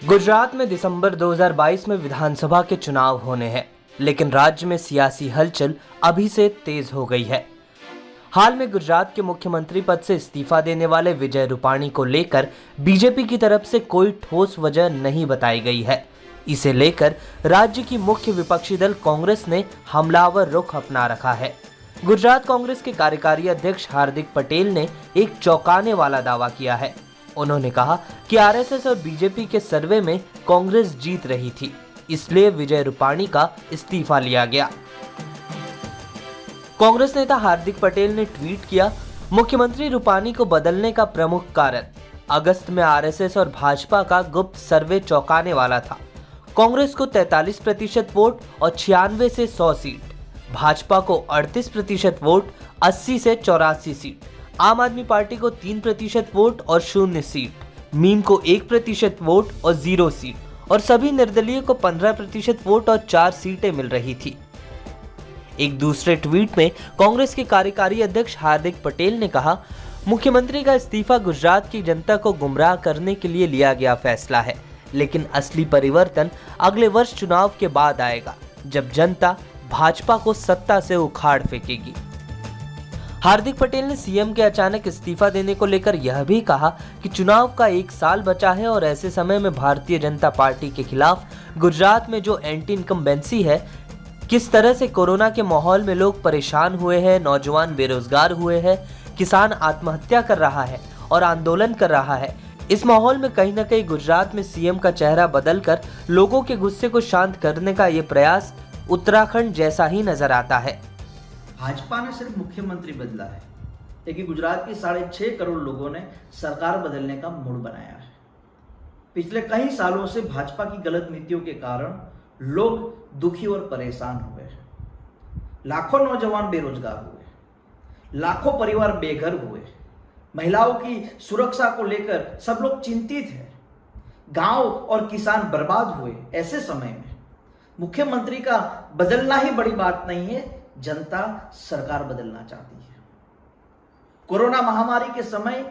गुजरात में दिसंबर 2022 में विधानसभा के चुनाव होने हैं, लेकिन राज्य में सियासी हलचल अभी से तेज हो गई है। हाल में गुजरात के मुख्यमंत्री पद से इस्तीफा देने वाले विजय रूपाणी को लेकर बीजेपी की तरफ से कोई ठोस वजह नहीं बताई गई है। इसे लेकर राज्य की मुख्य विपक्षी दल कांग्रेस ने हमलावर रुख अपना रखा है। गुजरात कांग्रेस के कार्यकारी अध्यक्ष हार्दिक पटेल ने एक चौंकाने वाला दावा किया है। उन्होंने कहा कि आरएसएस और बीजेपी के सर्वे में कांग्रेस जीत रही थी, इसलिए विजय रूपाणी का इस्तीफा लिया गया। कांग्रेस नेता हार्दिक पटेल ने ट्वीट किया, मुख्यमंत्री रूपाणी को बदलने का प्रमुख कारण अगस्त में आरएसएस और भाजपा का गुप्त सर्वे चौंकाने वाला था। कांग्रेस को 43% वोट और 96 से 100 सीट, भाजपा को 38% वोट 80 से 84 सीट, आम आदमी पार्टी को 3% वोट और 0 सीट, मीम को 1% वोट और 0 सीट और सभी निर्दलीय को 15% वोट और 4 सीटें मिल रही थी। एक दूसरे ट्वीट में कांग्रेस के कार्यकारी अध्यक्ष हार्दिक पटेल ने कहा, मुख्यमंत्री का इस्तीफा गुजरात की जनता को गुमराह करने के लिए लिया गया फैसला है, लेकिन असली परिवर्तन अगले वर्ष चुनाव के बाद आएगा, जब जनता भाजपा को सत्ता से उखाड़ फेंकेगी। हार्दिक पटेल ने सीएम के अचानक इस्तीफा देने को लेकर यह भी कहा कि चुनाव का 1 साल बचा है और ऐसे समय में भारतीय जनता पार्टी के खिलाफ गुजरात में जो एंटी इनकम्बेंसी है, किस तरह से कोरोना के माहौल में लोग परेशान हुए हैं, नौजवान बेरोजगार हुए हैं, किसान आत्महत्या कर रहा है और आंदोलन कर रहा है, इस माहौल में कहीं न कहीं गुजरात में सीएम का चेहरा बदलकर लोगों के गुस्से को शांत करने का ये प्रयास उत्तराखंड जैसा ही नजर आता है। भाजपा ने सिर्फ मुख्यमंत्री बदला है, लेकिन गुजरात के 6.5 करोड़ लोगों ने सरकार बदलने का मूड बनाया है। पिछले कई सालों से भाजपा की गलत नीतियों के कारण लोग दुखी और परेशान हुए हैं। लाखों नौजवान बेरोजगार हुए, लाखों परिवार बेघर हुए, महिलाओं की सुरक्षा को लेकर सब लोग चिंतित हैं, गांव और किसान बर्बाद हुए। ऐसे समय में मुख्यमंत्री का बदलना ही बड़ी बात नहीं है, जनता सरकार बदलना चाहती है। कोरोना महामारी के समय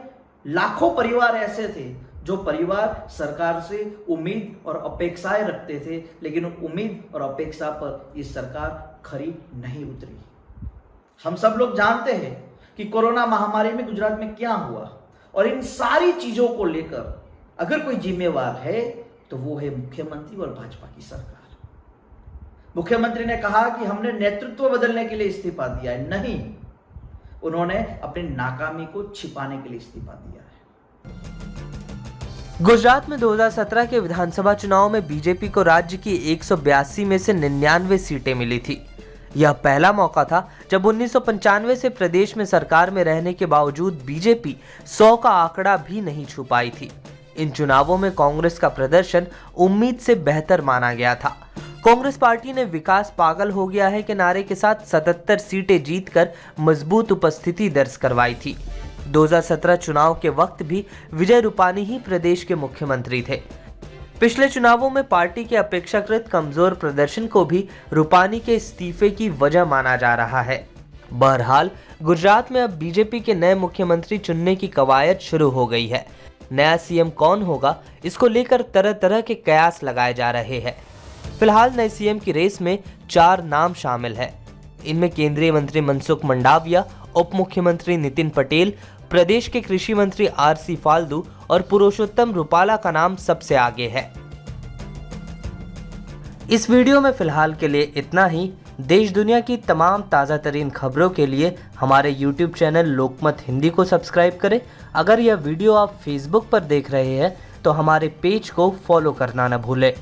लाखों परिवार ऐसे थे जो परिवार सरकार से उम्मीद और अपेक्षाएं रखते थे, लेकिन उम्मीद और अपेक्षा पर ये सरकार खरी नहीं उतरी। हम सब लोग जानते हैं कि कोरोना महामारी में गुजरात में क्या हुआ, और इन सारी चीजों को लेकर अगर कोई जिम्मेवार है तो वो है मुख्यमंत्री और भाजपा की सरकार। मुख्यमंत्री ने कहा कि हमने नेतृत्व बदलने के लिए इस्तीफा दिया है, नहीं, उन्होंने अपनी नाकामी को छिपाने के लिए इस्तीफा दिया है। गुजरात में 2017 के विधानसभा चुनाव में बीजेपी को राज्य की 182 में से 99 सीटें मिली थी। यह पहला मौका था जब 1995 से प्रदेश में सरकार में रहने के बावजूद बीजेपी 100 का आंकड़ा भी नहीं छू पाई थी। इन चुनावों में कांग्रेस का प्रदर्शन उम्मीद से बेहतर माना गया था। कांग्रेस पार्टी ने विकास पागल हो गया है के नारे के साथ 77 सीटें जीतकर मजबूत उपस्थिति दर्ज करवाई थी। 2017 चुनाव के वक्त भी विजय रूपाणी ही प्रदेश के मुख्यमंत्री थे। पिछले चुनावों में पार्टी के अपेक्षाकृत कमजोर प्रदर्शन को भी रूपाणी के इस्तीफे की वजह माना जा रहा है। बहरहाल गुजरात में अब बीजेपी के नए मुख्यमंत्री चुनने की कवायद शुरू हो गई है। नया सीएम कौन होगा, इसको लेकर तरह तरह के कयास लगाए जा रहे हैं। फिलहाल नए सीएम की रेस में 4 नाम शामिल हैं। इनमें केंद्रीय मंत्री मनसुख मंडाविया, उप मुख्यमंत्री नितिन पटेल, प्रदेश के कृषि मंत्री आरसी फाल्दू और पुरुषोत्तम रूपाला का नाम सबसे आगे है। इस वीडियो में फिलहाल के लिए इतना ही। देश दुनिया की तमाम ताज़ा तरीन खबरों के लिए हमारे YouTube चैनल लोकमत हिंदी को सब्सक्राइब करें। अगर यह वीडियो आप Facebook पर देख रहे हैं तो हमारे पेज को फॉलो करना न भूलें।